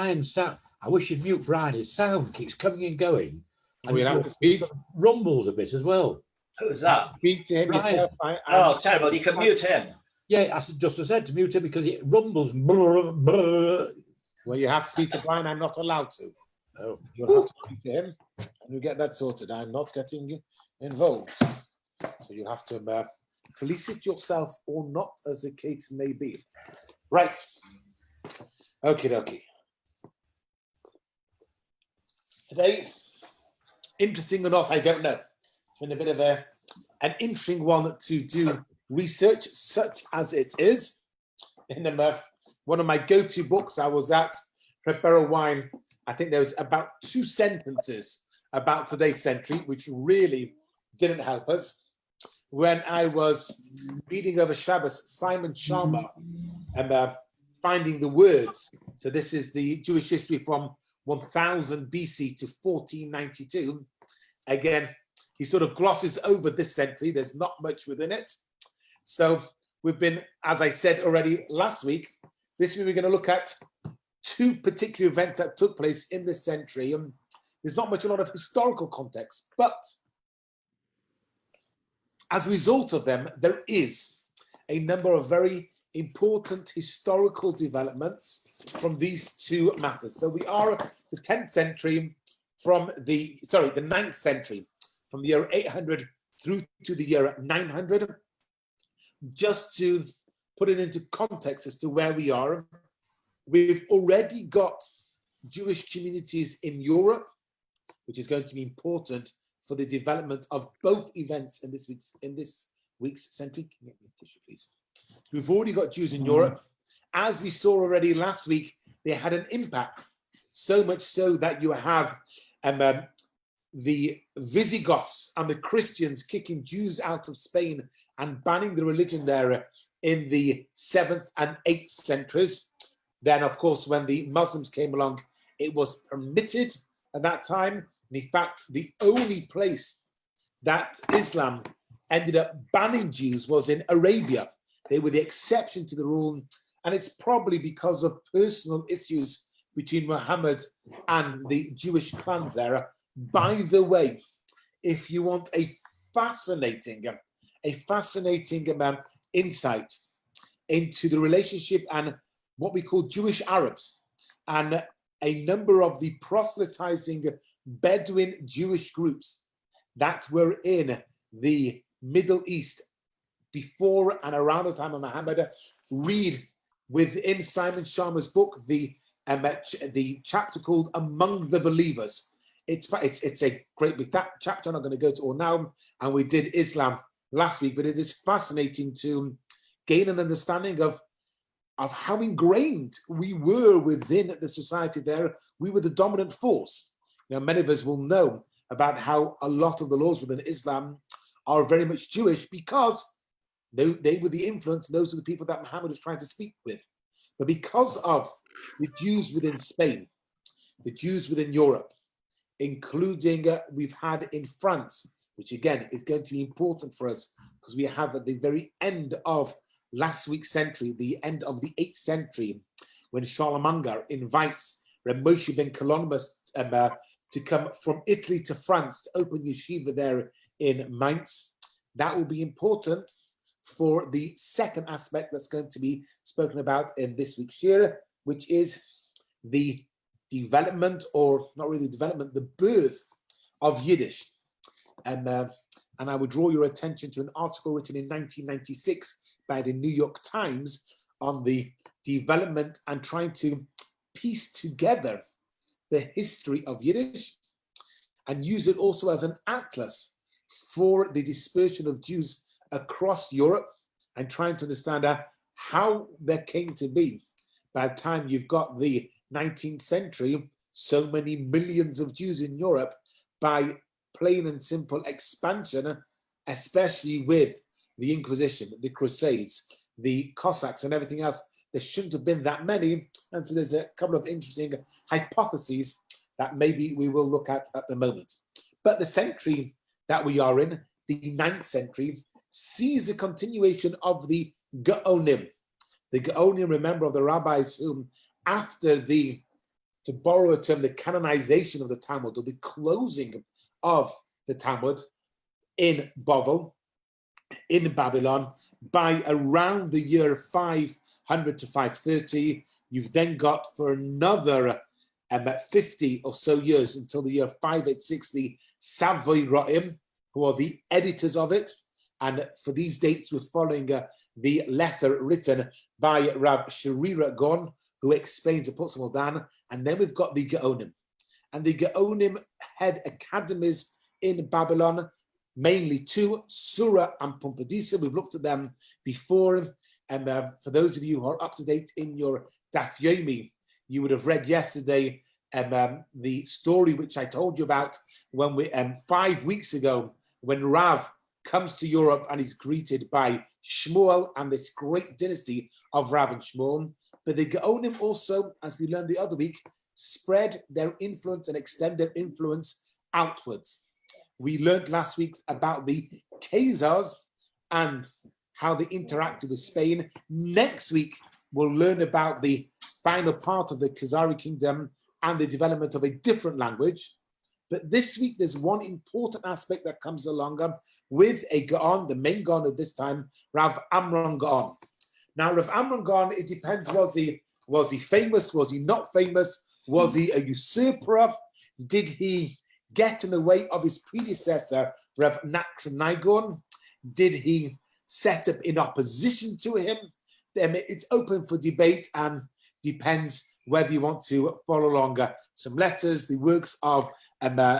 Brian's sound. I wish you'd mute Brian. His sound keeps coming and going. And We'll have to speak. sort of rumbles a bit as well. Who's that? Speak to him Brian. yourself. Oh, terrible. You can mute him. Yeah, I just said to mute him because it rumbles. Brr, brr. Well, you have to speak to Brian. I'm not allowed to. Oh. You'll have to speak to him and we'll get that sorted. I'm not getting involved. So you'll have to police it yourself or not, as the case may be. Right. Okie dokie. Today, interesting or not, I don't know. It's been a bit of an interesting one to do research, such as it is. In one of my go-to books, I was at Red Barrel Wine. I think there was about 2 sentences about today's century, which really didn't help us. When I was reading over Shabbos, Simon Sharma, and finding the words. So this is the Jewish history from 1000 BC to 1492. Again, he sort of glosses over this century. There's not much within it. So we've been, as I said already last week, this week we're going to look at 2 particular events that took place in this century. There's not much, a lot of historical context, but as a result of them, there is a number of very important historical developments from these 2 matters. So we are the 10th century from the 9th century, from the year 800 through to the year 900. Just to put it into context as to where we are, we've already got Jewish communities in Europe, which is going to be important for the development of both events in this week's century. Can you get me a tissue, please? We've already got Jews in Europe. As we saw already last week, they had an impact, so much so that you have the Visigoths and the Christians kicking Jews out of Spain and banning the religion there in the 7th and 8th centuries. Then, of course, when the Muslims came along, it was permitted at that time. And in fact, the only place that Islam ended up banning Jews was in Arabia. They were the exception to the rule. And it's probably because of personal issues between Muhammad and the Jewish clans there. By the way, if you want a fascinating insight into the relationship and what we call Jewish Arabs and a number of the proselytizing Bedouin Jewish groups that were in the Middle East before and around the time of Muhammad, read within Simon Sharma's book the chapter called Among the Believers. It's a great big chapter. I'm not going to go to all now, and we did Islam last week, but it is fascinating to gain an understanding of how ingrained we were within the society there. We were the dominant force. You know, many of us will know about how a lot of the laws within Islam are very much Jewish because they were the influence. Those are the people that Muhammad was trying to speak with. But because of the Jews within Spain, the Jews within Europe, including we've had in France, which again is going to be important for us because we have at the very end of last week's century, the end of the 8th century, when Charlemagne invites Reb Moshe ben Columba to come from Italy to France to open yeshiva there in Mainz. That will be important for the second aspect that's going to be spoken about in this week's year, which is the development, or not really development, the birth of Yiddish. And I would draw your attention to an article written in 1996 by the New York Times on the development and trying to piece together the history of Yiddish and use it also as an atlas for the dispersion of Jews across Europe and trying to understand how there came to be, by the time you've got the 19th century, so many millions of Jews in Europe, by plain and simple expansion, especially with the Inquisition, the Crusades, the Cossacks and everything else. There shouldn't have been that many. And so there's a couple of interesting hypotheses that maybe we will look at the moment. But the century that we are in, the 9th century, sees a continuation of the Gaonim. The Gaonim, remember, of the rabbis whom, after the to borrow a term, the canonization of the Talmud, or the closing of the Talmud in Bavel, in Babylon, by around the year 500 to 530. You've then got for another 50 or so years until the year 5860, Savoy Ro'im, who are the editors of it. And for these dates, we're following the letter written by Rav Sherira Gon, who explains the Putzal Dan. And then we've got the Gaonim. And the Gaonim had academies in Babylon, mainly two, Surah and Pumbedisa. We've looked at them before. And for those of you who are up to date in your Daf Yomi, you would have read yesterday the story which I told you about when we 5 weeks ago, when Rav comes to Europe and is greeted by Shmuel and this great dynasty of Rav and Shmuel. But the Gaonim also, as we learned the other week, spread their influence and extend their influence outwards. We learned last week about the Khazars and how they interacted with Spain. Next week, we'll learn about the final part of the Khazari kingdom and the development of a different language. But this week, there's one important aspect that comes along with a Gaon, the main Gaon at this time, Rav Amram Gaon. Now, Rav Amram Gaon, it depends, was he famous? Was he not famous? Was he a usurper? Did he get in the way of his predecessor, Rav Nachman Naigon? Did he set up in opposition to him? It's open for debate and depends whether you want to follow along some letters, the works of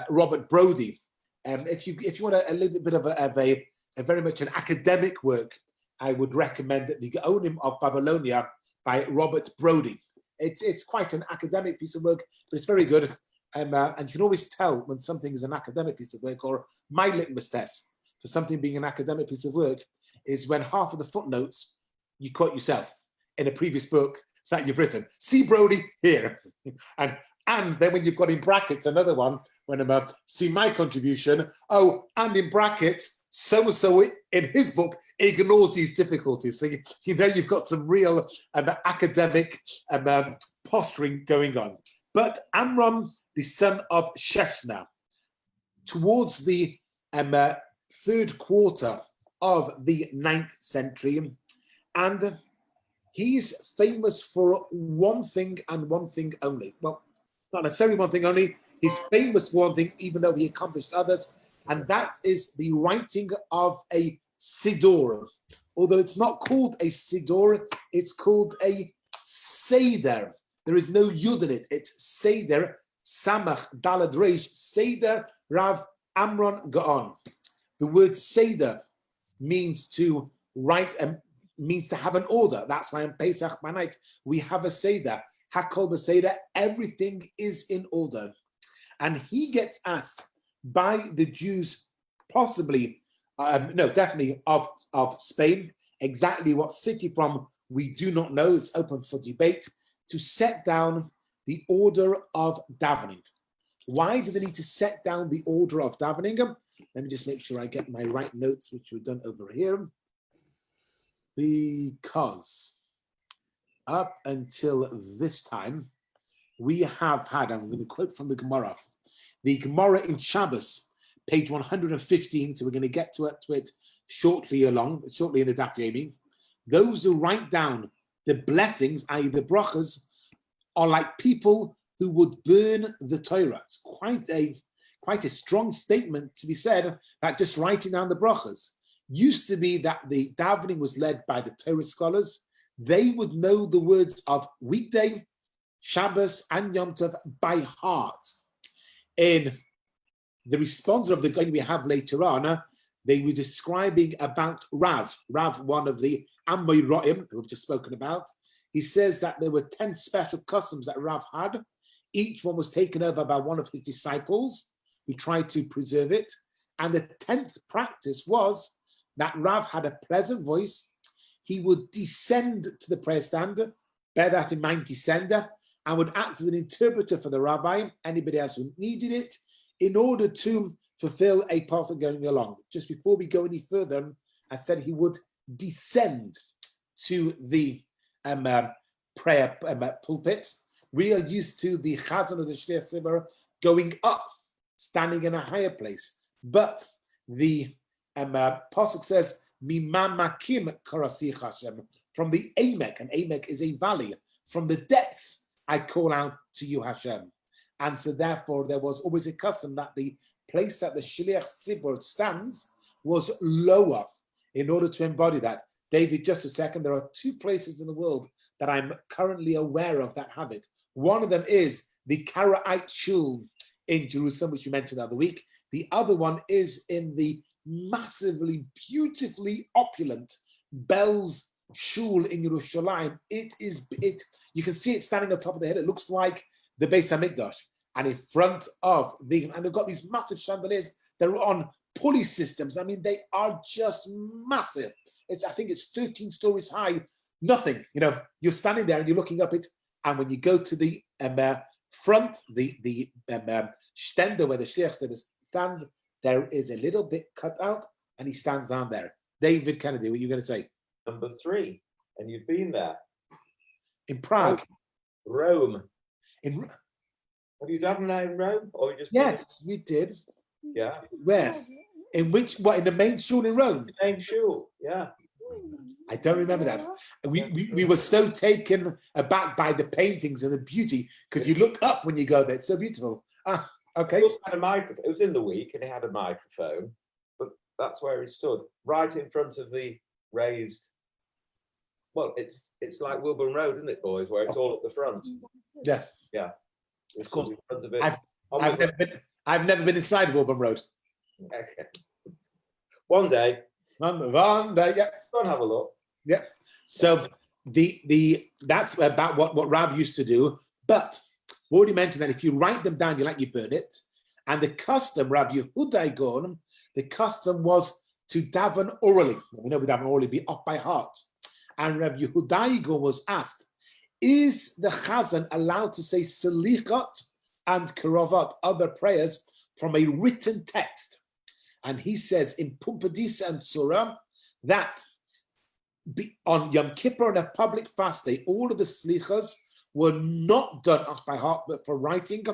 Robert Brodie. If you want a little bit of a very much an academic work, I would recommend the Gaonim of Babylonia by Robert Brodie. It's quite an academic piece of work, but it's very good. And you can always tell when something is an academic piece of work, or my litmus test for something being an academic piece of work is when half of the footnotes you quote yourself in a previous book that you've written. See Brodie here. and then when you've got in brackets another one, when I'm see my contribution, oh, and in brackets, so-and-so in his book ignores these difficulties. So you know you've got some real academic posturing going on. But Amram, the son of Shechna, towards the third quarter of the 9th century, and he's famous for one thing and one thing only. Well, not necessarily one thing only. He's famous for one thing, even though he accomplished others, and that is the writing of a Siddur. Although it's not called a Siddur, it's called a Seder. There is no Yud in it. It's Seder, Samach, Dalad Reish, Seder, Rav Amram Gaon. The word Seder means to write and means to have an order. That's why in Pesach by night we have a Seder. Hakol b'Seder, everything is in order. And he gets asked by the Jews, possibly, definitely of Spain, exactly what city from, we do not know, it's open for debate, to set down the order of davening. Why do they need to set down the order of davening? Let me just make sure I get my right notes, which were done over here. Because up until this time, we have had, I'm going to quote from the Gemara in Shabbos, page 115, so we're going to get to it shortly in the Daf Yomi. Those who write down the blessings, i.e. the brachas, are like people who would burn the Torah. It's quite a strong statement to be said that just writing down the brachas. Used to be that the davening was led by the Torah scholars. They would know the words of weekday, Shabbos, and Yom Tov by heart. In the response of the guy we have later on, they were describing about Rav, one of the Amoraim, who we've just spoken about. He says that there were 10 special customs that Rav had. Each one was taken over by one of his disciples who tried to preserve it. And the 10th practice was that Rav had a pleasant voice. He would descend to the prayer stand, bear that in mind, descender, and would act as an interpreter for the rabbi, anybody else who needed it, in order to fulfill a parcel going along. Just before we go any further, I said he would descend to the prayer pulpit, we are used to the Chazan of the Shliach Tzibur going up, standing in a higher place. But the Pasuk says, Mimamakim karasich Hashem, from the Amek, and Amek is a valley, from the depths I call out to you, Hashem. And so therefore there was always a custom that the place that the Shliach Tzibur stands was lower in order to embody that. David, just a second, there are 2 places in the world that I'm currently aware of that have it. One of them is the Karaite Shul in Jerusalem, which you mentioned the other week. The other one is in the massively, beautifully opulent Belz Shul in Yerushalayim. You can see it standing on top of the hill. It looks like the Beis HaMikdash. And in front of and they've got these massive chandeliers. They're on pulley systems. I mean, they are just massive. I think it's 13 stories high. Nothing, you're standing there and you're looking up it. And when you go to the front, the stender where the Shliach stands, there is a little bit cut out and he stands down there. David Kennedy, what are you going to say? Number 3, and you've been there. In Prague. Rome. Have you done that in Rome? Or you just Yes, we did. Yeah. Where? In the main shul in Rome? The main shul, yeah. I don't remember that. We were so taken aback by the paintings and the beauty, because you look up when you go there. It's so beautiful. Okay. It also had a microphone. It was in the week and it had a microphone, but that's where he stood, right in front of the raised. Well, it's like Wilburn Road, isn't it, boys? Where it's all at the front. Yeah. Yeah. Of course. In front of it. I've never been inside Wilburn Road. Okay. One day. Yeah. Go and have a look. Yeah. So that's about what Rav used to do. But I've already mentioned that if you write them down, you burn it. And the custom, Rav Yehudai Gaon, the custom was to daven orally. We know we daven orally, be off by heart. And Rav Yehudai Gaon was asked, is the Chazan allowed to say Selichot and Karavot, other prayers, from a written text? And he says in Pumbedisa and Surah that on Yom Kippur and a public fast day, all of the Slichas were not done off by heart, but for writing,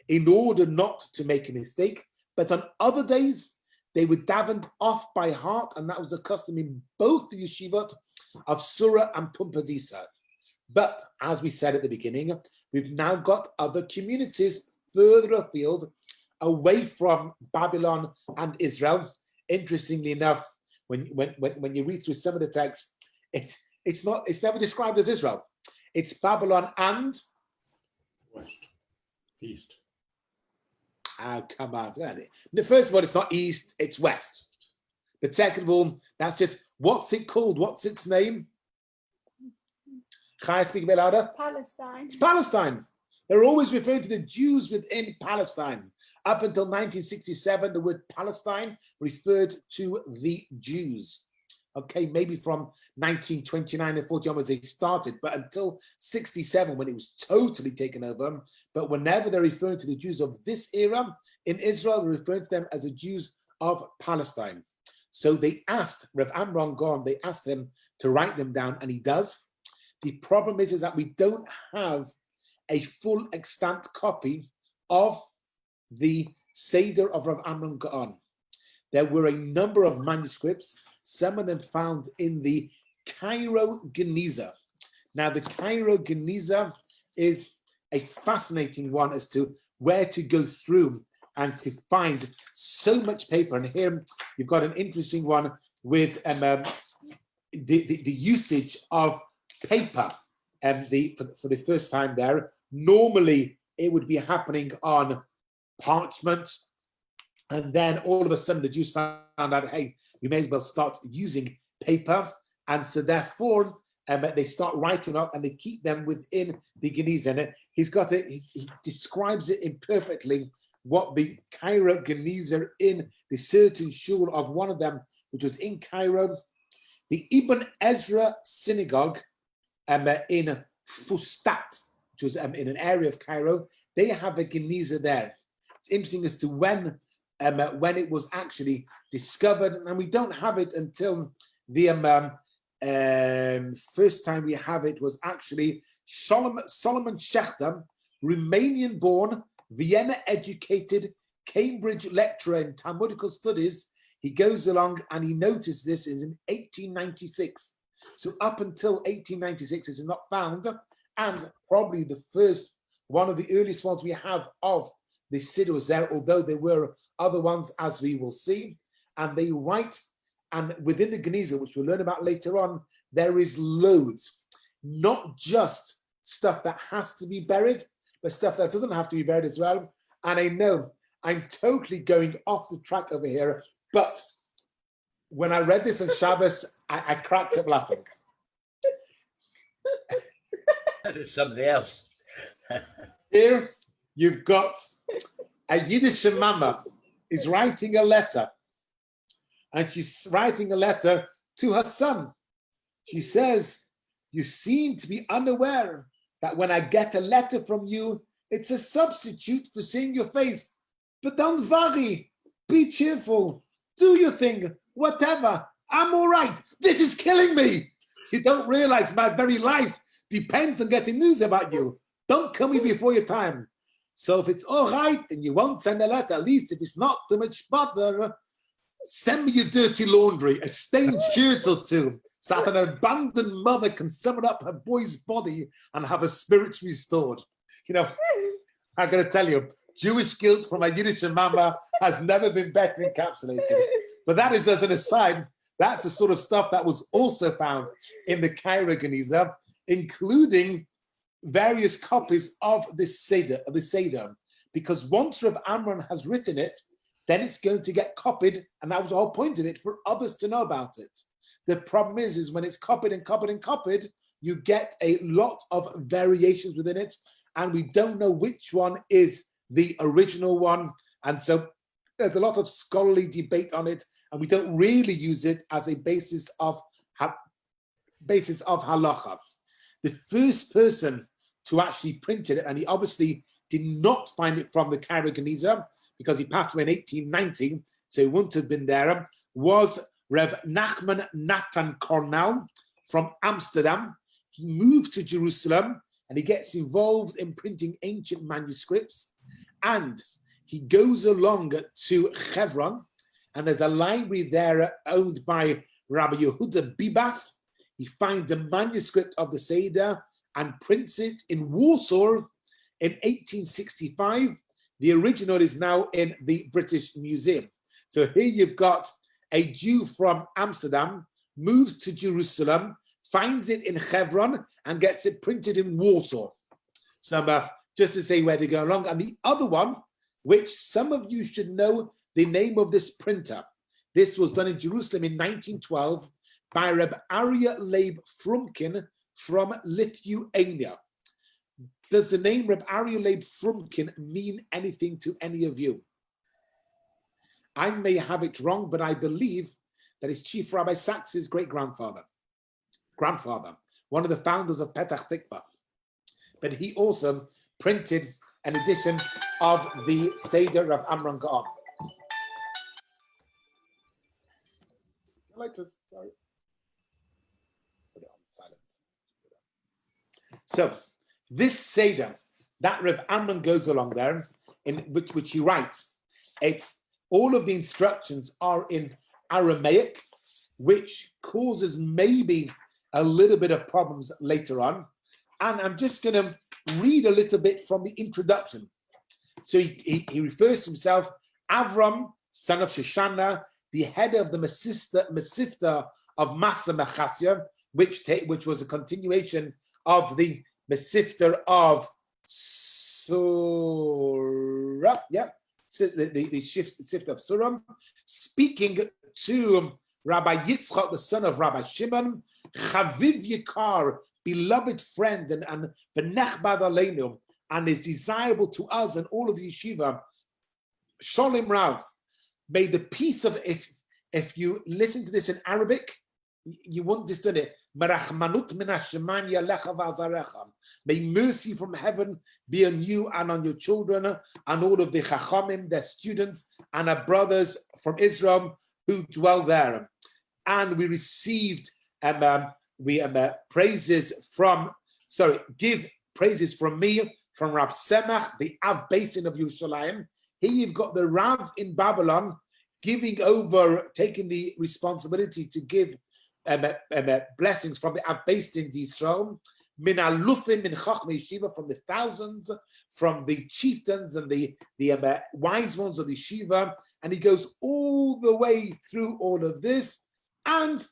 in order not to make a mistake. But on other days, they were davened off by heart, and that was a custom in both the yeshivot of Surah and Pumbedisa. But as we said at the beginning, we've now got other communities further afield, away from Babylon and Israel. Interestingly enough, when you read through some of the texts, it's never described as Israel. It's Babylon and West, East. Oh, come on. First of all, it's not East, it's West. But second of all, that's just, what's it called? What's its name? Chaya, speak a bit louder. Palestine. It's Palestine. They're always referring to the Jews within Palestine. Up until 1967, the word Palestine referred to the Jews. Okay, maybe from 1929 and 40 onwards they started, but until 67 when it was totally taken over. But whenever they're referring to the Jews of this era in Israel, they're referring to them as the Jews of Palestine. So they asked Rav Amram Gaon, they asked him to write them down, and he does. The problem is that we don't have a full extant copy of the Seder of Rav Amram Gaon. There were a number of manuscripts, some of them found in the Cairo Geniza. Now, the Cairo Geniza is a fascinating one as to where to go through and to find so much paper. And here you've got an interesting one with the usage of paper for the first time there. Normally, it would be happening on parchment. And then all of a sudden, the Jews found out, hey, we may as well start using paper. And so therefore, they start writing up and they keep them within the Geniza. And he describes it imperfectly, what the Cairo Geniza in the certain shul of one of them, which was in Cairo, the Ibn Ezra synagogue in Fustat, which was in an area of Cairo. They have a Geniza there. It's interesting as to when it was actually discovered, and we don't have it until the First time we have it was actually Solomon Schechter, Romanian-born, Vienna-educated, Cambridge lecturer in Talmudical studies. He goes along and he noticed this is in 1896. So up until 1896, this is not found, and probably the first, one of the earliest ones we have of the Siddur was there, although there were other ones, as we will see. And they write, and within the Geniza, which we'll learn about later on, there is loads, not just stuff that has to be buried, but stuff that doesn't have to be buried as well. And I know I'm totally going off the track over here, but when I read this on Shabbos, I cracked up laughing. That is somebody else. Here you've got a Yiddish mama is writing a letter, and she's writing a letter to her son. She says, "You seem to be unaware that when I get a letter from you, it's a substitute for seeing your face. But don't worry, be cheerful, do your thing, whatever, I'm all right. This is killing me. You don't realize my very life depends on getting news about you. Don't kill me before your time. So if it's all right and you won't send a letter, at least if it's not too much bother, send me your dirty laundry, a stained shirt or two, so that an abandoned mother can summon up her boy's body and have her spirits restored." You know, I gotta tell you, Jewish guilt from a Yiddish mama has never been better encapsulated. But that is as an aside, that's the sort of stuff that was also found in the Cairo Geniza, including various copies of this Seder, because once Rav Amram has written it, then it's going to get copied, and that was the whole point of it, for others to know about it. The problem is when it's copied and copied and copied, you get a lot of variations within it, and we don't know which one is the original one, and so there's a lot of scholarly debate on it, and we don't really use it as a basis of halacha. The first person to actually print it, and he obviously did not find it from the Cairo Geniza because he passed away in 1890, so he wouldn't have been there, was Rev Nachman Natan Cornell from Amsterdam. He moved to Jerusalem and he gets involved in printing ancient manuscripts, and he goes along to Hebron, and there's a library there owned by Rabbi Yehuda Bibas. He finds a manuscript of the Seder and prints it in Warsaw in 1865. The original is now in the British Museum. So here you've got a Jew from Amsterdam, moves to Jerusalem, finds it in Hebron, and gets it printed in Warsaw. So just to say where they go along. And the other one, which some of you should know the name of this printer. This was done in Jerusalem in 1912 by Reb Aryeh Leib Frumkin from Lithuania. Does the name Reb Aryeh Leib Frumkin mean anything to any of you? I may have it wrong, but I believe that it's Chief Rabbi Sachs's grandfather, one of the founders of Petach Tikva. But he also printed an edition of the Seder of Amram Gaon. I like to sorry. Put it on silence. So this Seder that Rav Amram goes along there, in which he writes, it's all of the instructions are in Aramaic, which causes maybe a little bit of problems later on. And I'm just going to read a little bit from the introduction. So he refers to himself, Avram, son of Shoshana, the head of the Mesivta of Masa Mechasya, which was a continuation of the Mesivta of Surah, the Mesivta of Surah, speaking to Rabbi Yitzchak, the son of Rabbi Shimon, Chaviv Yikar, beloved friend, and Benechbad Aleinu, and is desirable to us and all of the yeshiva. Sholem Rav, may the peace of, if you listen to this in Arabic, you won't understand it. May mercy from heaven be on you and on your children and all of the Chachamim, their students, and our brothers from Israel who dwell there. And we received give praises from me, from Rav Semach, the Av Basin of Yerushalayim. Here you've got the Rav in Babylon taking the responsibility to give blessings from the Av Basin to Israel. Min alufim min chachmei yeshiva, from the thousands, from the chieftains and the wise ones of the yeshiva, and he goes all the way through all of this, and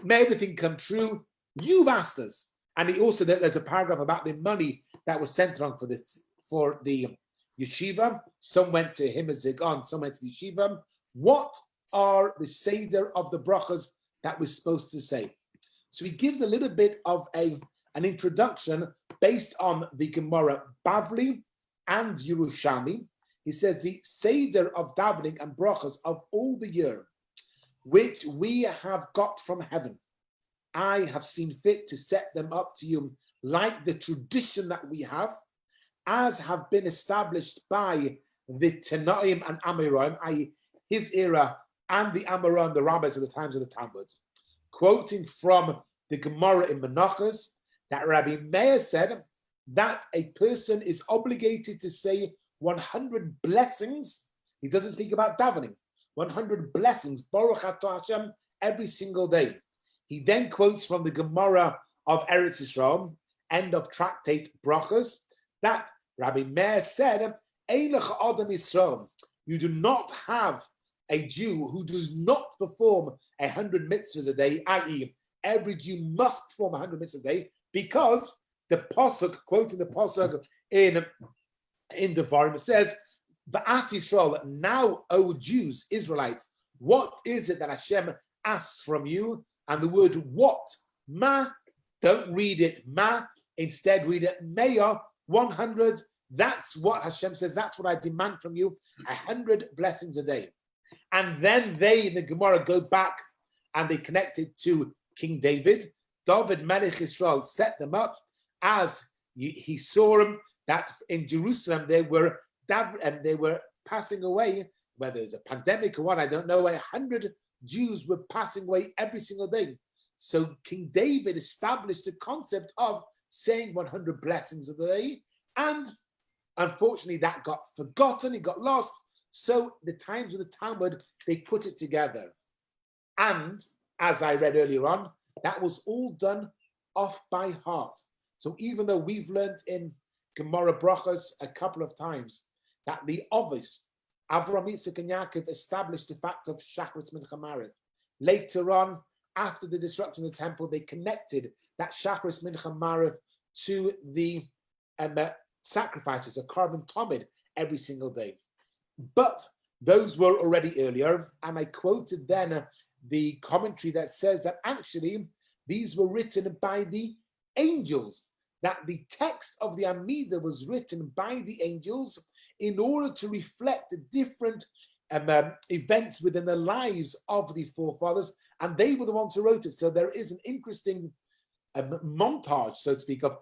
may everything come true. You've asked us, and he also there's a paragraph about the money that was sent on for the yeshiva. Some went to him as Zigon, some went to the yeshiva. What are the seder of the brachas that we're supposed to say? So he gives a little bit of an introduction based on the Gemara Bavli and Yerushalmi. He says the seder of davening and brachas of all the year, which we have got from heaven, I have seen fit to set them up to you like the tradition that we have, as have been established by the Tanaim and Amoraim, i.e. his era, and the Amoraim, the rabbis of the times of the Talmud. Quoting from the Gemara in Menachos, that Rabbi Meir said that a person is obligated to say 100 blessings. He doesn't speak about davening. 100 blessings, Baruch Atah Hashem, every single day. He then quotes from the Gemara of Eretz Yisrael, end of tractate Brachos, that Rabbi Meir said, Eilech Adam Yisrael, you do not have a Jew who does not perform 100 mitzvahs a day, i.e. every Jew must perform 100 mitzvahs a day, because the Pasuk, quoting the Pasuk in Devarim, says, Ba'at Yisrael, now, O Jews, Israelites, what is it that Hashem asks from you? And the word what, ma, don't read it ma, instead read it meya, 100. That's what Hashem says, that's what I demand from you, 100 blessings a day. And then they, in the Gemara, go back and they connect it to King David. David Melech Israel set them up as he saw them, that in Jerusalem they were passing away, whether it's a pandemic or what, I don't know, 100 Jews were passing away every single day. So King David established the concept of saying 100 blessings a day, and unfortunately that got forgotten, it got lost. So the times of the Talmud, they put it together. And as I read earlier on, that was all done off by heart. So even though we've learned in Gemara Brachos a couple of times that the Ovis, Avraham, Yitzchak, and Yaakov established the fact of Shacharis Mincha Mariv. Later on, after the destruction of the temple, they connected that Shacharis Mincha Mariv to the sacrifices, a carbon tomid every single day. But those were already earlier, and I quoted then the commentary that says that actually these were written by the angels, that the text of the Amidah was written by the angels in order to reflect the different events within the lives of the forefathers, and they were the ones who wrote it. So there is an interesting montage, so to speak, of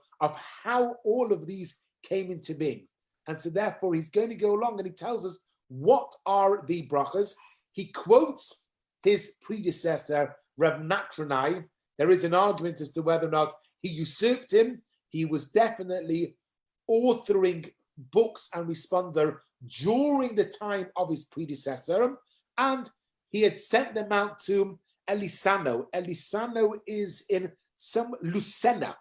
how all of these came into being. And so therefore he's going to go along and he tells us what are the brachas. He quotes his predecessor, Rav Natranai. There is an argument as to whether or not he usurped him. He was definitely authoring books and responder during the time of his predecessor, and he had sent them out to Elisano. Elisano is in some Lucena,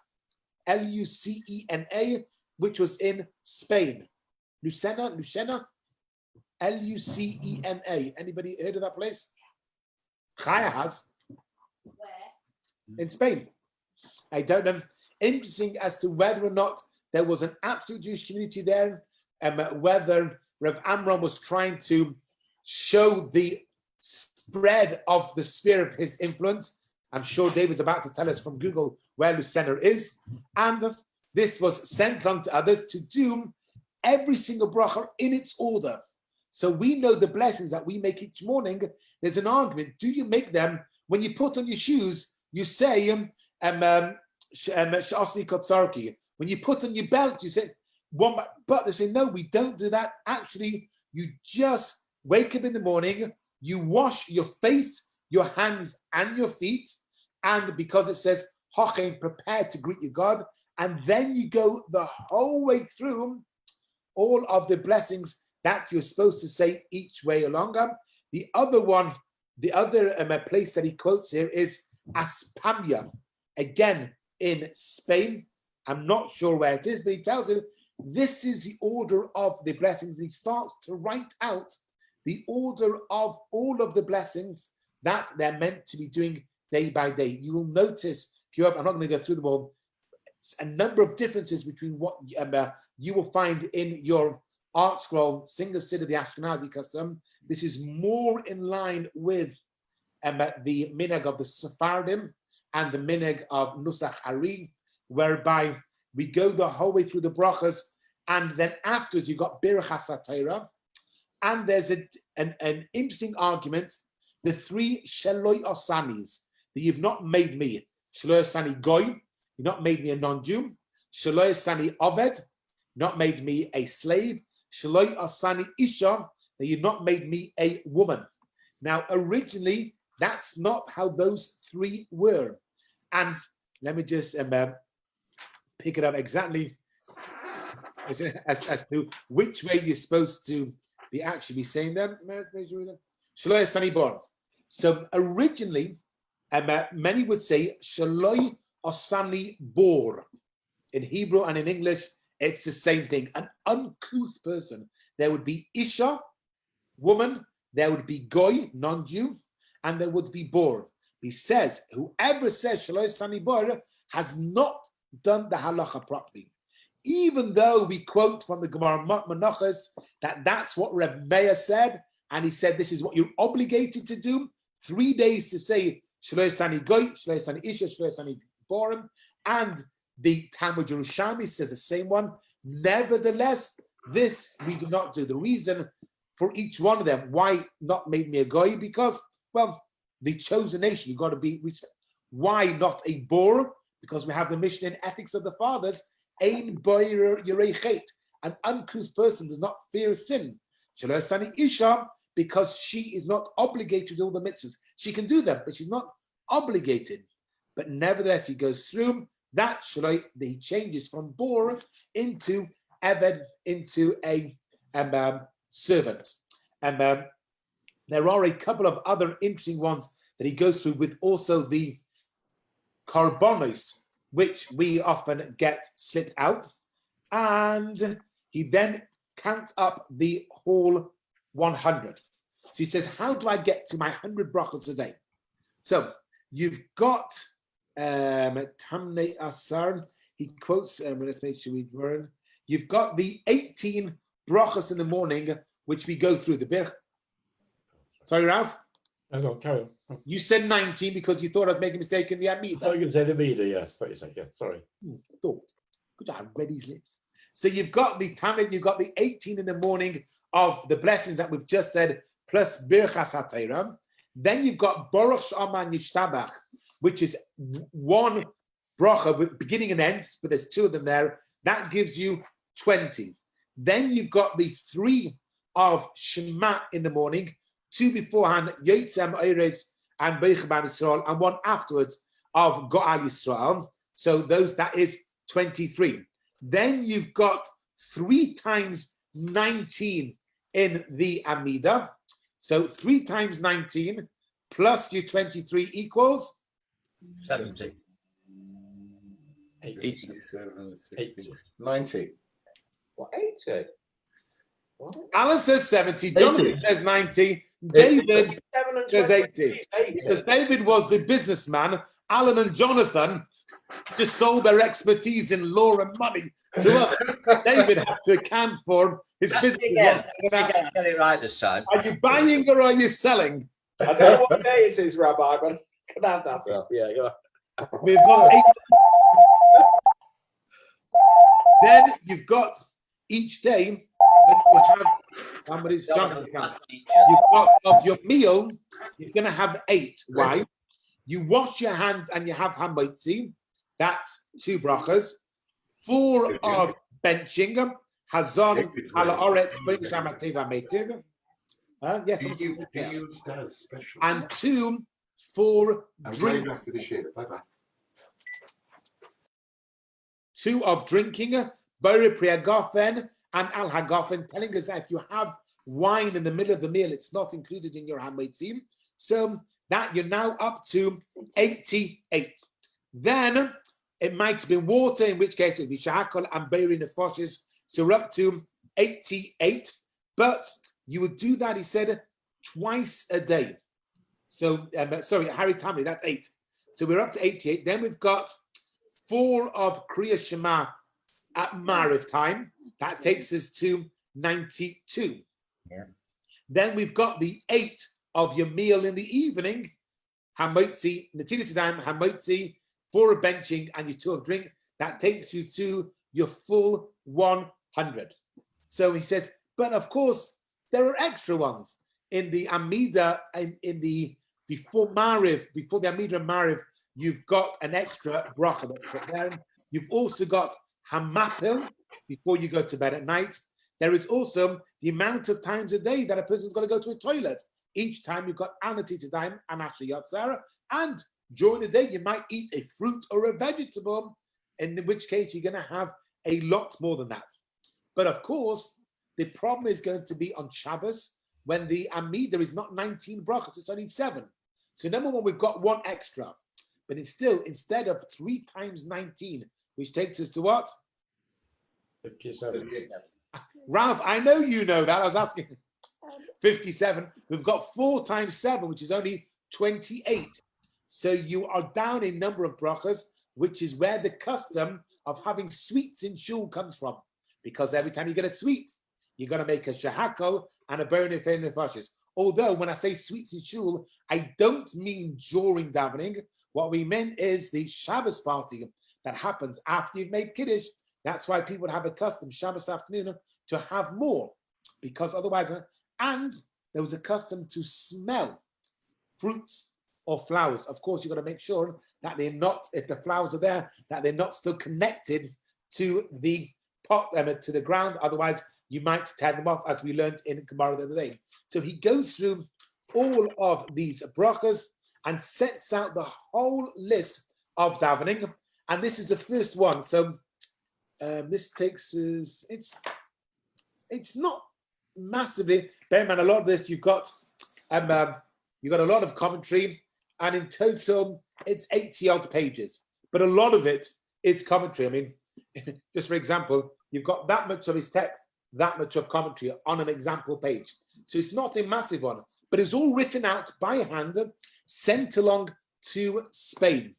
Lucena, which was in Spain. Lucena, Lucena. Anybody heard of that place? Chaya has. Where? In Spain. I don't know. Interesting as to whether or not there was an absolute Jewish community there, whether Rav Amram was trying to show the spread of the sphere of his influence. I'm sure David's about to tell us from Google where Lucena is. And this was sent on to others to do every single bracha in its order. So we know the blessings that we make each morning. There's an argument. Do you make them when you put on your shoes? You say, when you put on your belt, you say one, but they say, no, we don't do that. Actually, you just wake up in the morning, you wash your face, your hands, and your feet, and because it says Hochem, prepared to greet your God, and then you go the whole way through all of the blessings that you're supposed to say each way along. The other one, the other place that he quotes here is Aspamia, again in Spain. I'm not sure where it is, but he tells you this is the order of the blessings. He starts to write out the order of all of the blessings that they're meant to be doing day by day. You will notice, I'm not going to go through them all, a number of differences between what you will find in your art scroll, Singer Siddur, the Ashkenazi custom. This is more in line with the minhag of the Sephardim and the minhag of Nusach Ari, whereby we go the whole way through the brachas, and then afterwards you got Birchas HaTorah, and there's an interesting argument, the three Sheloi Osanis, that you've not made me, Sheloi Osani Goy, you've not made me a non-Jew, Sheloi Osani Oved, not made me a slave, Sheloi Osani Isha, that you've not made me a woman. Now, originally, that's not how those three were. And let me just pick it up exactly as to which way you're supposed to be actually saying them. Sheloi Osani Bor. So originally, many would say Sheloi Osani Bor. In Hebrew and in English, it's the same thing. An uncouth person. There would be Isha, woman. There would be Goy, non-Jew, and there would be Bor. He says, whoever says Sheloi Osani Bor has not done the halacha properly. Even though we quote from the Gemara Menachos that that's what Reb Meir said, and he said this is what you're obligated to do, 3 days to say Sheloi Osani Goy, Sheloi Osani Isha, Sheloi Osani Borim, and the Talmud Yerushalmi says the same one. Nevertheless, this we do not do. The reason for each one of them, why not made me a goy? Because, well, the chosen nation, you've got to be. Why not a bor? Because we have the Mishnah in Ethics of the Fathers, ein boyer yerei chet. An uncouth person does not fear sin. Sheloi Osani Isha, because she is not obligated to do all the mitzvahs. She can do them, but she's not obligated. But nevertheless, he goes through that Sheloi, he changes from bor into Eved, into a servant. And there are a couple of other interesting ones that he goes through with also the karbonos, which we often get slipped out. And he then counts up the whole 100. So he says, how do I get to my 100 brachos a day? So you've got Tamnei Asar, he quotes, let's make sure we learn. You've got the 18 brachos in the morning, which we go through the birch. Sorry, Ralph? No, carry on. You said 19 because you thought I was making a mistake in the I thought Amida. you were going to say the Mida, yes. Thought you said, yeah, sorry. Thought. Good, I read his lips. So you've got the Tamid, you've got the 18 in the morning of the blessings that we've just said, plus Birchas HaTorah. Then you've got Baruch She'aman Yishtabach, which is one bracha with beginning and end, but there's two of them there. That gives you 20. Then you've got the 3 of Shema in the morning, 2 beforehand, Yotzem Eires and Beicham Yisrael, and 1 afterwards of Go'al Yisrael. So that is 23. Then you've got 3 times 19 in the Amida. So 3 times 19 plus your 23 equals 70. 87, 60, 90. What, 80? What? Alan says 70, Jonathan says 90, David 7 and says 20 80. is 80. Because David was the businessman, Alan and Jonathan just sold their expertise in law and money to us. David had to account for his That's business. again. I got it right this time. Are you buying or are you selling? I don't know what day it is, Rabbi, but I can have that up. Yeah, go on. We've got 8. Then you've got each day, when you have somebody's Jonathan account. You've got of your meal, you're going to have 8. Why? You wash your hands and you have hamoitzi. That's 2 brachas. 4 of benching. Hazon ala oretz b'nisham ativa meitiv. Yes. Do you special? And 2 for I'm drink. going back to the ship. Bye bye. 2 of drinking, Bori Priagofen and Al Hagofen, telling us that if you have wine in the middle of the meal, it's not included in your Hamotzim. So that you're now up to 88. Then it might have been water, in which case it would be Shahakol and Bori Nefoshes. So we're up to 88. But you would do that, he said, twice a day. So, sorry, Harry Tammy, that's 8. So we're up to 88. Then we've got 4 of Kriya Shema at Mariv time. That takes us to 92. Yeah. Then we've got the 8 of your meal in the evening. Hamotzi, Natilas Yadayim, Hamotzi, 4 of benching, and your 2 of drink. That takes you to your full 100. So he says, but of course, there are extra ones. In the Amida, in the before Mariv, before the Amida and Mariv, you've got an extra bracha that's put there. You've also got Hamapil before you go to bed at night. There is also the amount of times a day that a person's got to go to a toilet. Each time you've got Anati Tadaim and Asher Yatzara. And during the day, you might eat a fruit or a vegetable, in which case you're going to have a lot more than that. But of course, the problem is going to be on Shabbos when the Amida is not 19 brachas, it's only 7. So number one, we've got 1 extra. But it's still, instead of 3 times 19, which takes us to what? 57. Ralph, I know you know that. I was asking. 57. We've got 4 times 7, which is only 28. So you are down in number of brachas, which is where the custom of having sweets in shul comes from. Because every time you get a sweet, you're going to make a shahako and a bone nefashis. Although when I say sweets in shul, I don't mean during davening. What we meant is the Shabbos party that happens after you've made Kiddush. That's why people have a custom Shabbos afternoon to have more, because otherwise, and there was a custom to smell fruits or flowers. Of course, you've got to make sure that they're not, if the flowers are there, that they're not still connected to the pot, to the ground. Otherwise, you might tear them off, as we learned in Gemara the other day. So he goes through all of these brachas and sets out the whole list of davening. And this is the first one. So this takes us, it's not massively, bear in mind, a lot of this you've got a lot of commentary, and in total it's 80 odd pages, but a lot of it is commentary. I mean, just for example, you've got that much of his text, that much of commentary on an example page. So it's not a massive one, but it's all written out by hand, sent along to Spain.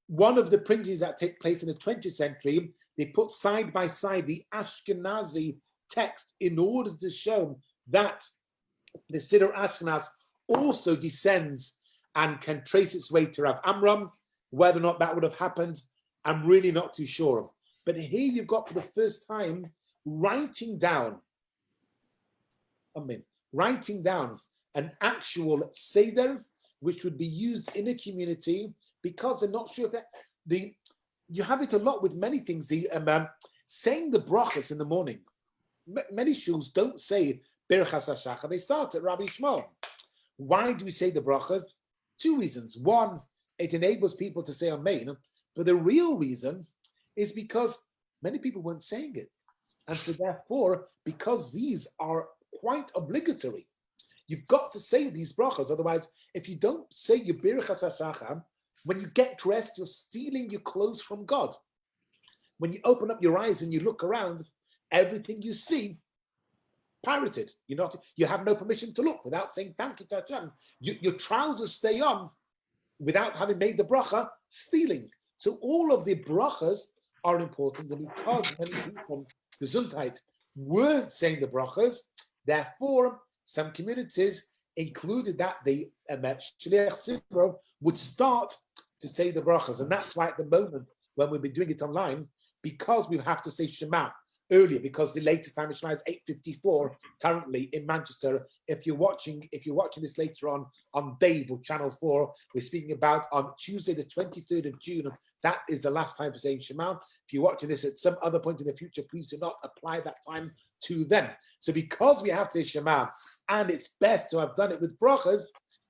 One of the printings that take place in the 20th century, they put side by side the Ashkenazi text in order to show that the Siddur Ashkenaz also descends and can trace its way to Rav Amram. Whether or not that would have happened, I'm really not too sure. But here you've got for the first time writing down an actual Seder, which would be used in a community, because they're not sure if that you have it a lot with many things. The saying the brachas in the morning. Many shuls don't say Birchas HaShachar. They start at Rabbi Shmuel. Why do we say the brachas? 2 reasons. One, it enables people to say Amen. But the real reason is because many people weren't saying it. And so therefore, because these are quite obligatory, you've got to say these brachas. Otherwise, if you don't say your Birchas HaShachar, when you get dressed, you're stealing your clothes from God. When you open up your eyes and you look around, everything you see, pirated. You have no permission to look without saying thank you to Hashem. Your trousers stay on without having made the bracha, stealing. So all of the brachas are important, and because many people, Gesundheit, weren't saying the brachas, therefore some communities included that the Shliach Tzibur would start to say the brachas, and that's why at the moment when we've been doing it online, because we have to say Shema earlier, because the latest time of Shema is 8:54 currently in Manchester. If you're watching this later on Dave or Channel 4, we're speaking about on Tuesday the 23rd of June. That is the last time for saying Shema. If you're watching this at some other point in the future, please do not apply that time to them. So because we have to say Shema, and it's best to have done it with brachas,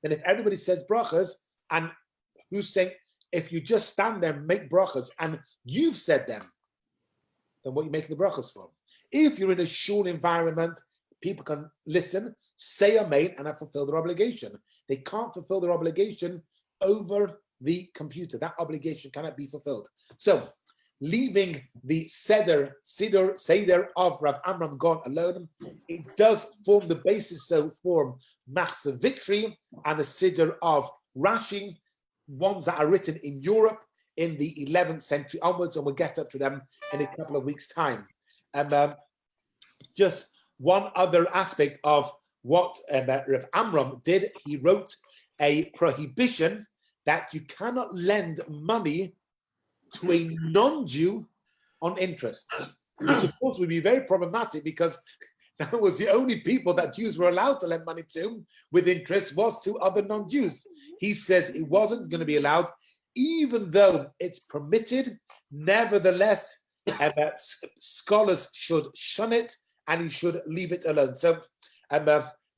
then if everybody says brachas, and who's saying, if you just stand there and make brachas, and you've said them, then what are you making the brachas for? If you're in a shul environment, people can listen, say amen, and have fulfilled their obligation. They can't fulfill their obligation over the computer. That obligation cannot be fulfilled. So, leaving the Seder of Rav Amram Gaon alone, it does form the basis for Machzor Vitri and the Seder of Rashi, ones that are written in Europe in the 11th century onwards, and we'll get up to them in a couple of weeks' time. Just one other aspect of what Rav Amram did, he wrote a prohibition that you cannot lend money to a non-Jew on interest, which of course would be very problematic because that was the only people that Jews were allowed to lend money to with interest was to other non-Jews. He says it wasn't going to be allowed, even though it's permitted. Nevertheless, scholars should shun it and he should leave it alone. So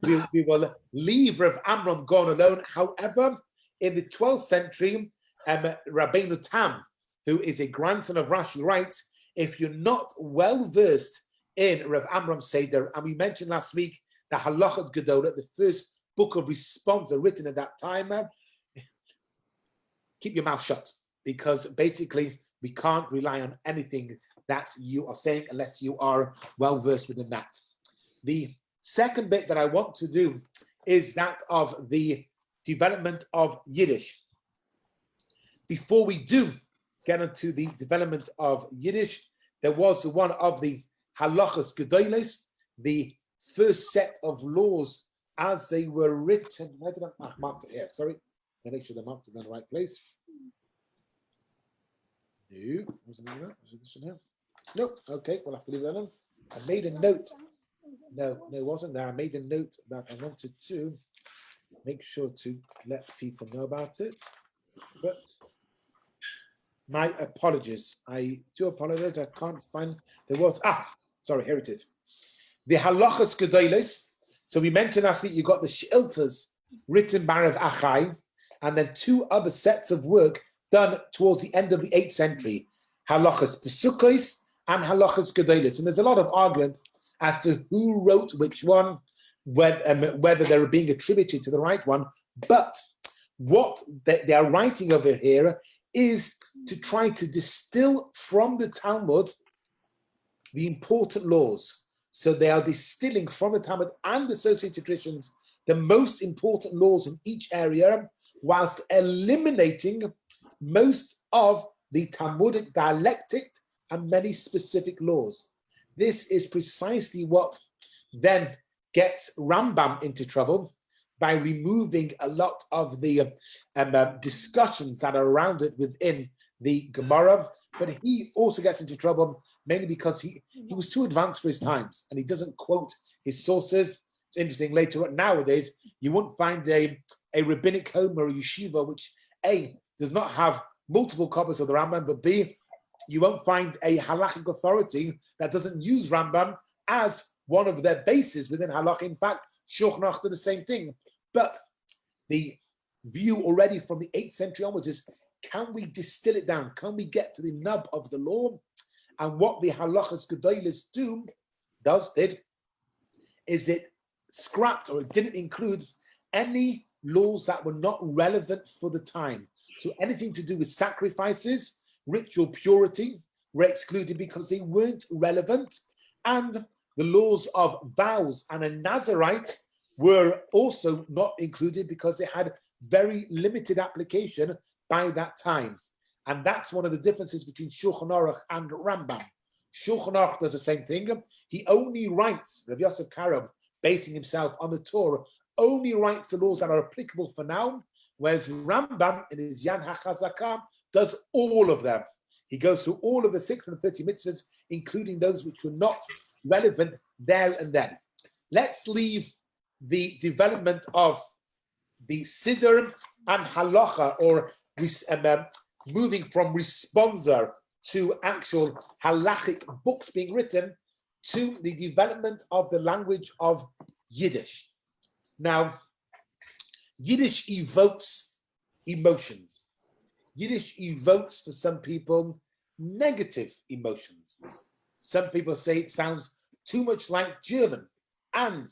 we will leave Rav Amram Gaon alone. However, in the 12th century, Rabbeinu Tam, who is a grandson of Rashi, writes, if you're not well versed in Rav Amram's Seder, and we mentioned last week the Halachat Gedolah, the first book of response written at that time, keep your mouth shut, because basically we can't rely on anything that you are saying unless you are well versed within that. The second bit that I want to do is that of the development of Yiddish. Before we do get into the development of Yiddish, there was one of the halachas gedolos, the first set of laws as they were written. Why did I mark it here? Sorry, I make sure they're marked in the right place. No, wasn't it this one here? Nope. Okay, we'll have to leave that alone. I made a note. No, it wasn't there. I made a note that I wanted to make sure to let people know about it, but my apologies. I do apologize. I can't find. There was sorry. Here it is. The halachas gedolos. So we mentioned last week you got the sheiltas written by Rav Achai, and then two other sets of work done towards the end of the 8th century, halachas pesukos and halachas gedolos. And there's a lot of argument as to who wrote which one, whether they were being attributed to the right one. But what they are writing over here is to try to distill from the Talmud the important laws. So they are distilling from the Talmud and associated traditions the most important laws in each area, whilst eliminating most of the Talmudic dialectic and many specific laws. This is precisely what then gets Rambam into trouble by removing a lot of the discussions that are around it within the Gemara. But he also gets into trouble mainly because he was too advanced for his times and he doesn't quote his sources. It's interesting, later on nowadays, you won't find a rabbinic home or a yeshiva which A, does not have multiple copies of the Rambam, but B, you won't find a halachic authority that doesn't use Rambam as one of their bases within halakha. In fact, Shulchan Aruch do the same thing. But the view already from the 8th century onwards is, can we distill it down? Can we get to the nub of the law? And what the halachas gedolos did is it scrapped, or it didn't include any laws that were not relevant for the time. So anything to do with sacrifices, ritual purity were excluded because they weren't relevant. And the laws of vows and a Nazirite were also not included because they had very limited application by that time. And that's one of the differences between Shulchan Aruch and Rambam. Shulchan Aruch does the same thing. He only writes, Rav Yosef Karo, basing himself on the Torah, only writes the laws that are applicable for now, whereas Rambam, in his Yan HaChazakah, does all of them. He goes through all of the 630 mitzvahs, including those which were not relevant there and then. Let's leave the development of the Siddur and Halacha, or moving from responser to actual halachic books being written, to the development of the language of Yiddish. Now, Yiddish evokes emotions. Yiddish evokes for some people negative emotions. Some people say it sounds too much like German. And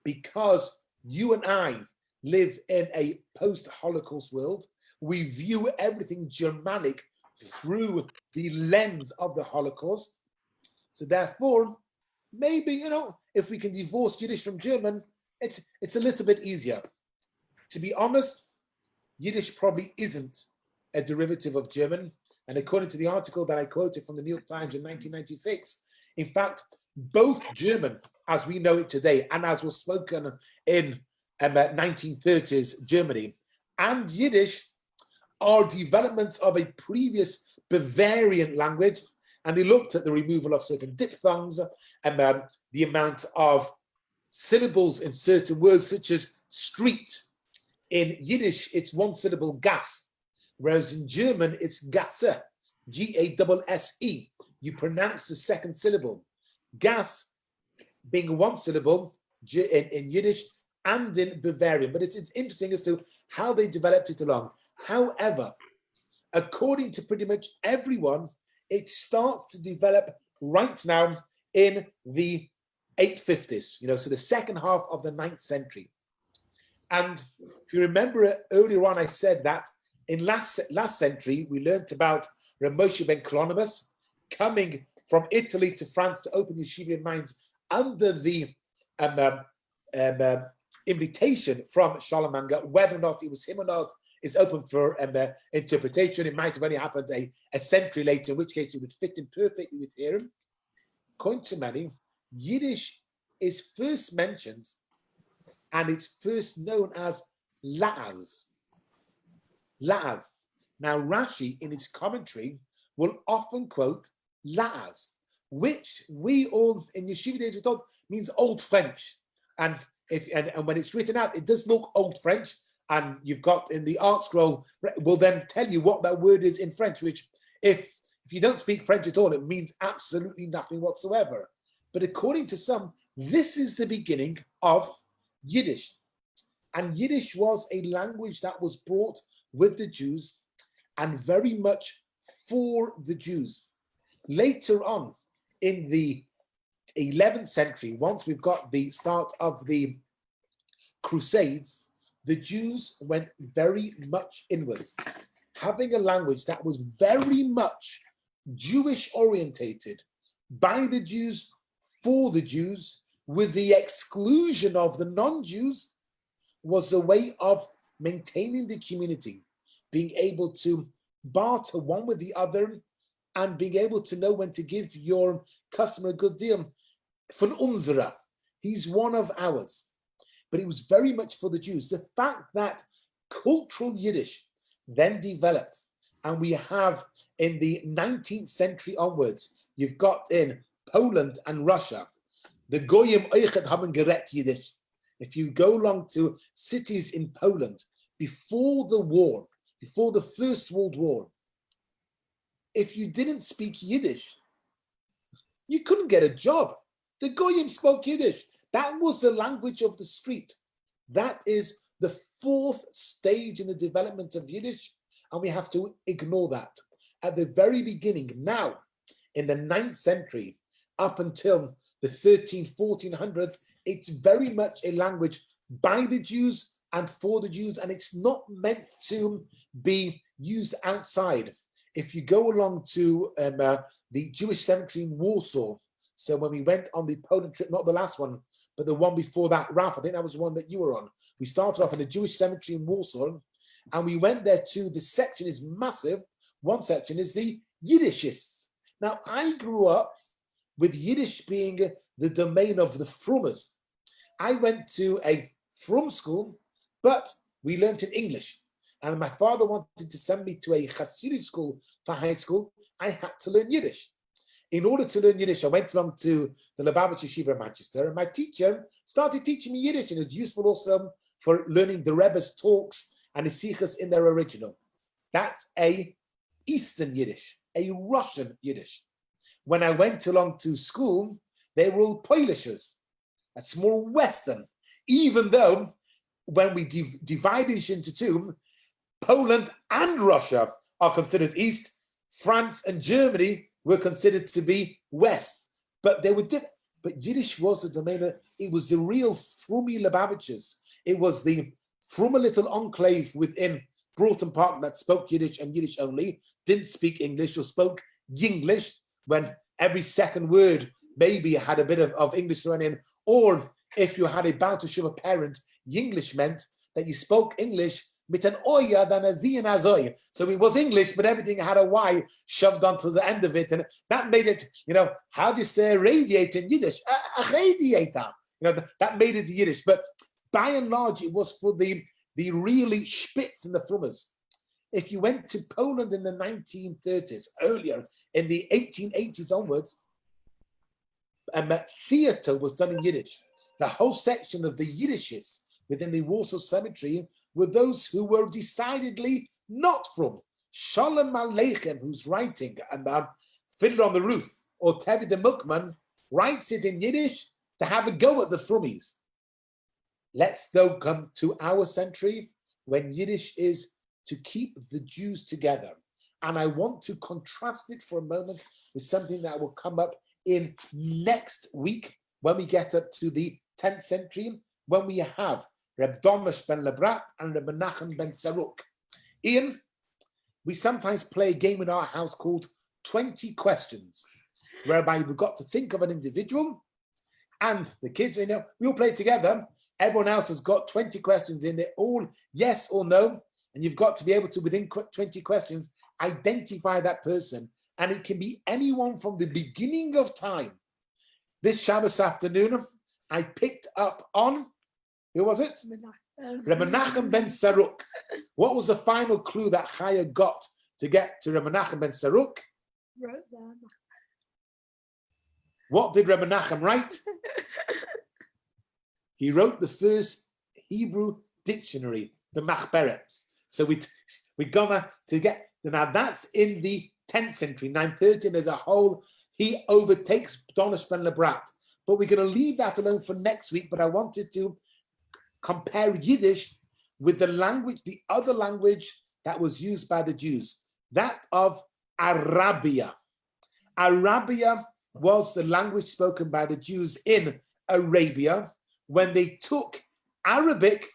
because you and I live in a post-Holocaust world, we view everything Germanic through the lens of the Holocaust. So therefore, maybe, you know, if we can divorce Yiddish from German, it's a little bit easier. To be honest, Yiddish probably isn't a derivative of German. And according to the article that I quoted from the New York Times in 1996, in fact, both German, as we know it today, and as was spoken in 1930s Germany, and Yiddish are developments of a previous Bavarian language. And they looked at the removal of certain diphthongs and the amount of syllables in certain words, such as street. In Yiddish, it's one syllable, gas, whereas in German, it's Gasse, Gasse. You pronounce the second syllable. Gas being one syllable in Yiddish and in Bavarian. But it's interesting as to how they developed it along. However, according to pretty much everyone, it starts to develop right now in the 850s, you know, so the second half of the 9th century. And if you remember earlier on, I said that in last century, we learned about Rav Moshe ben Kalonymus coming from Italy to France to open yeshiva minds under the invitation from Shalom, whether or not it was him or not is open for interpretation. It might have only happened a century later, in which case it would fit in perfectly with Hiram. According to many, Yiddish is first mentioned and it's first known as La'az. La'az. Now, Rashi, in his commentary, will often quote La'az, which we all in yeshiva days we thought means Old French. And when it's written out, it does look Old French. And you've got in the art scroll, will then tell you what that word is in French, which if you don't speak French at all, it means absolutely nothing whatsoever. But according to some, this is the beginning of Yiddish. And Yiddish was a language that was brought with the Jews and very much for the Jews. Later on in the 11th century, once we've got the start of the Crusades, the Jews went very much inwards, having a language that was very much Jewish orientated, by the Jews, for the Jews, with the exclusion of the non-Jews, was a way of maintaining the community, being able to barter one with the other, and being able to know when to give your customer a good deal. Von unserer, he's one of ours. But it was very much for the Jews. The fact that cultural Yiddish then developed, and we have in the 19th century onwards, you've got in Poland and Russia, the Goyim Eichet haben gerät Yiddish. If you go along to cities in Poland, before the war, before the First World War, if you didn't speak Yiddish, you couldn't get a job. The Goyim spoke Yiddish. That was the language of the street. That is the fourth stage in the development of Yiddish, and we have to ignore that. At the very beginning, now, in the 9th century, up until the 1400s, it's very much a language by the Jews and for the Jews, and it's not meant to be used outside. If you go along to the Jewish cemetery in Warsaw, so when we went on the Poland trip, not the last one, but the one before that, Ralph, I think that was the one that you were on. We started off in the Jewish cemetery in Warsaw, and we went there to, the section is massive. One section is the Yiddishists. Now, I grew up with Yiddish being the domain of the Frummers. I went to a Frum school, but we learned in English. And my father wanted to send me to a Hasidic school for high school. I had to learn Yiddish. In order to learn Yiddish, I went along to the Lubavitch Yeshiva in Manchester, and my teacher started teaching me Yiddish, and it's useful also for learning the Rebbe's talks and the sichos in their original. That's a Eastern Yiddish, a Russian Yiddish. When I went along to school, they were all Polishers. That's more Western, even though when we divide it into two, Poland and Russia are considered east. France and Germany were considered to be west. But they were different. But Yiddish was the domain. It was the real Frumi Lubavitchers. It was the from a little enclave within Broughton Park that spoke Yiddish and Yiddish only, didn't speak English or spoke Yinglish, when every second word maybe had a bit of English thrown in, or if you had a Baltushuva parent, Yinglish meant that you spoke English mit an oya than a z and a zoy. So it was English, but everything had a y shoved onto the end of it, and that made it, how do you say radiator in Yiddish? A radiator. That made it Yiddish. But by and large, it was for the really spitz and the frummers. If you went to Poland in the 1930s, earlier in the 1880s onwards, theatre was done in Yiddish. The whole section of the Yiddishes within the Warsaw Cemetery were those who were decidedly not from. Shalom Aleichem, who's writing about Fiddler on the Roof, or Tevi the Milkman, writes it in Yiddish to have a go at the frummies. Let's though come to our century, when Yiddish is to keep the Jews together. And I want to contrast it for a moment with something that will come up in next week when we get up to the 10th century, when we have Reb Domish ben Lebrat and Reb Menachem ben Saruk. Ian, we sometimes play a game in our house called 20 questions, whereby we've got to think of an individual, and the kids, we all play together. Everyone else has got 20 questions in there, all yes or no, and you've got to be able to, within 20 questions, identify that person, and it can be anyone from the beginning of time. This Shabbos afternoon, I picked up on, who was it? Reb Menachem ben Saruk. What was the final clue that Chaya got to get to Reb Menachem ben Saruk? Wrote them. What did Reb Menachem write? He wrote the first Hebrew dictionary, the Machberet. So we're gonna to get, now that's in the 10th century, 930, and as a whole, he overtakes Domish ben Lebrat. But we're going to leave that alone for next week. But I wanted to compare Yiddish with the language, the other language that was used by the Jews, that of Arabia. Arabia was the language spoken by the Jews in Arabia when they took Arabic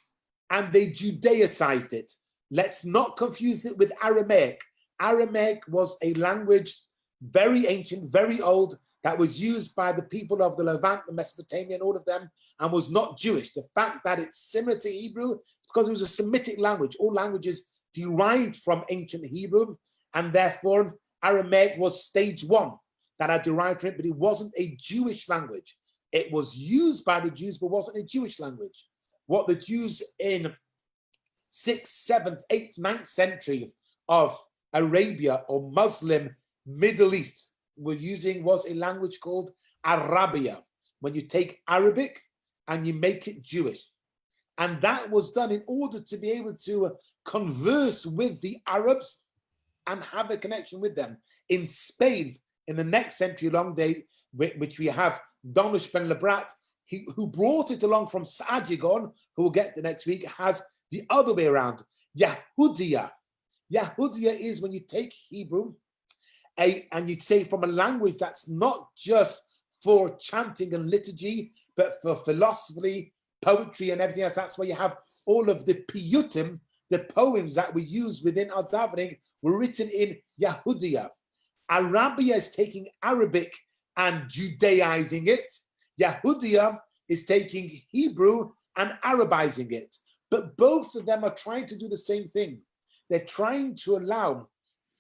and they Judaicized it. Let's not confuse it with Aramaic. Aramaic was a language very ancient, very old, that was used by the people of the Levant, the Mesopotamia, and all of them, and was not Jewish. The fact that it's similar to Hebrew, because it was a Semitic language, all languages derived from ancient Hebrew, and therefore Aramaic was stage one that had derived from it, but it wasn't a Jewish language. It was used by the Jews, but wasn't a Jewish language. What the Jews in 6th, 7th, 8th, 9th century of Arabia or Muslim Middle East were using was a language called Arabia, when you take Arabic and you make it Jewish. And that was done in order to be able to converse with the Arabs and have a connection with them. In Spain, in the next century long day, which we have Domish ben Lebrat, who brought it along from Sajigon, who we'll get to next week, has the other way around, Yahudia. Yahudia is when you take Hebrew and you say from a language that's not just for chanting and liturgy, but for philosophy, poetry, and everything else. That's where you have all of the piyutim, the poems that we use within our davening, were written in Yahudia. Arabia is taking Arabic and Judaizing it. Yahudia is taking Hebrew and Arabizing it. But both of them are trying to do the same thing. They're trying to allow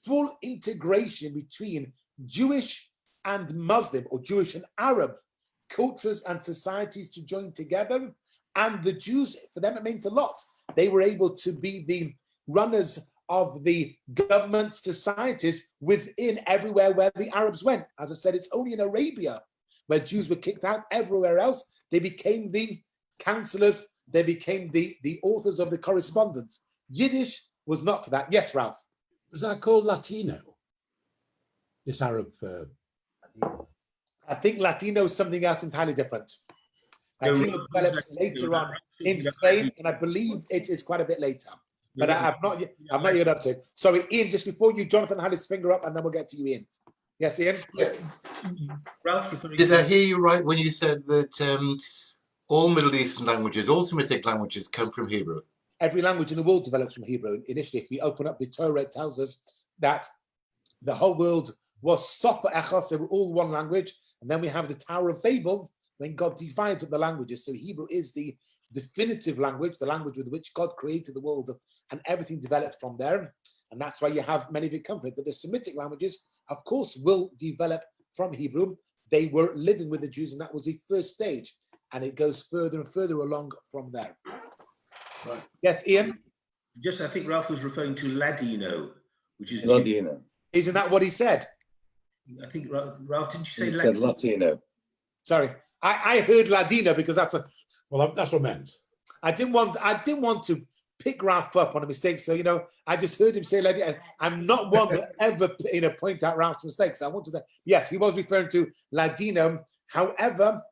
full integration between Jewish and Muslim, or Jewish and Arab cultures and societies to join together. And the Jews, for them, it meant a lot. They were able to be the runners of the government societies within everywhere where the Arabs went. As I said, it's only in Arabia where Jews were kicked out. Everywhere else, they became the counselors, they became the authors of the correspondence. Yiddish was not for that. Yes, Ralph? Was that called Latino? This Arab I think Latino is something else entirely different. Latino develops later on in Spain, and I believe it's quite a bit later. But I'm not yet up to it. Sorry, Ian, just before you, Jonathan had his finger up, and then we'll get to you, Ian. Yes, Ian? Ralph's referring Did I to hear you right when you said that all Middle Eastern languages, all Semitic languages, come from Hebrew? Every language in the world develops from Hebrew. Initially, if we open up the Torah, it tells us that the whole world was Sofa Echos, they were all one language. And then we have the Tower of Babel, when God divides up the languages. So Hebrew is the definitive language, the language with which God created the world, and everything developed from there. And that's why you have many of it come from it. But the Semitic languages, of course, will develop from Hebrew. They were living with the Jews, and that was the first stage. And it goes further and further along from there. Right. Yes, Ian? I think Ralph was referring to Ladino, which is Ladino. Isn't that what he said? I think Ralph, didn't you say He said Ladino? Latino. Sorry, I heard Ladino because that's a. Well, that's what I meant. I didn't want to pick Ralph up on a mistake. So I just heard him say Ladino. And I'm not one to ever point out Ralph's mistakes. I wanted to. Yes, he was referring to Ladino. However,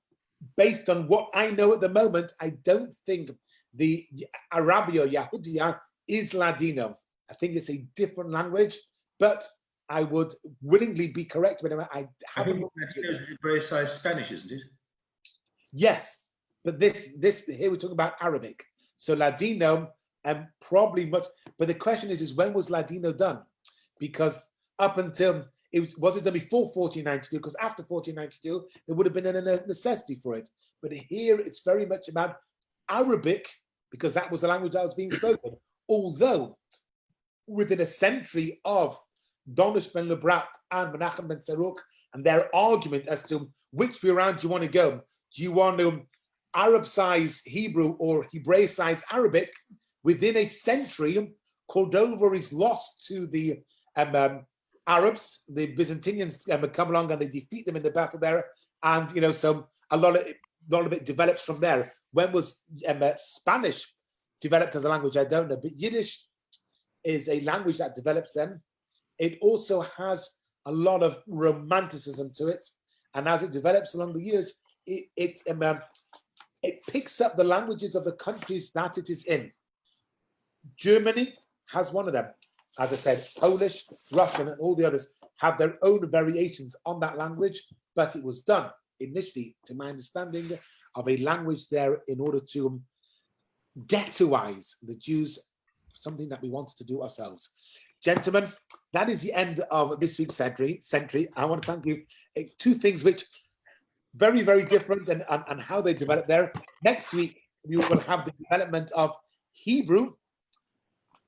based on what I know at the moment, I don't think the Arabia Yahudiya is Ladino. I think it's a different language, but I would willingly be correct. But I haven't. Ladino is Hebraicized Spanish, isn't it? Yes, but this here we're talking about Arabic. So Ladino probably much. But the question is when was Ladino done? Because up until was it done before 1492? Because after 1492 there would have been a necessity for it. But here it's very much about Arabic because that was the language that was being spoken. Although within a century of Donish ben Lebrat and Menachem ben Saruk and their argument as to which way around you want to go. Do you want to Arabicize Hebrew or Hebraicize Arabic? Within a century, Cordova is lost to the Arabs. The Byzantines come along and they defeat them in the battle there. And, so a lot of it develops from there. When was Spanish developed as a language? I don't know. But Yiddish is a language that develops then. It also has a lot of romanticism to it. And as it develops along the years, it picks up the languages of the countries that it is in. Germany has one of them. As I said, Polish, Russian, and all the others have their own variations on that language, but it was done initially, to my understanding, of a language there in order to ghettoize the Jews, something that we wanted to do ourselves. Gentlemen, that is the end of this week's century. I want to thank you. Two things which very, very different and how they develop there. Next week, we will have the development of Hebrew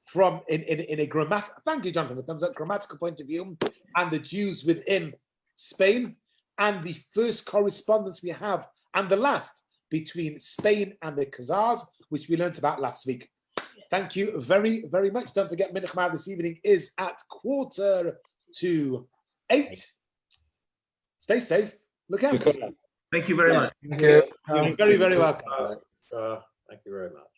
from in a grammatical, thank you, Jonathan, in terms of grammatical point of view, and the Jews within Spain, and the first correspondence we have, and the last, between Spain and the Khazars, which we learned about last week. Thank you very, very much. Don't forget, Mincha Maariv this evening is at 7:45. Stay safe. Look out. Thank you very much. Thank you. You're very, very welcome. Thank you very much.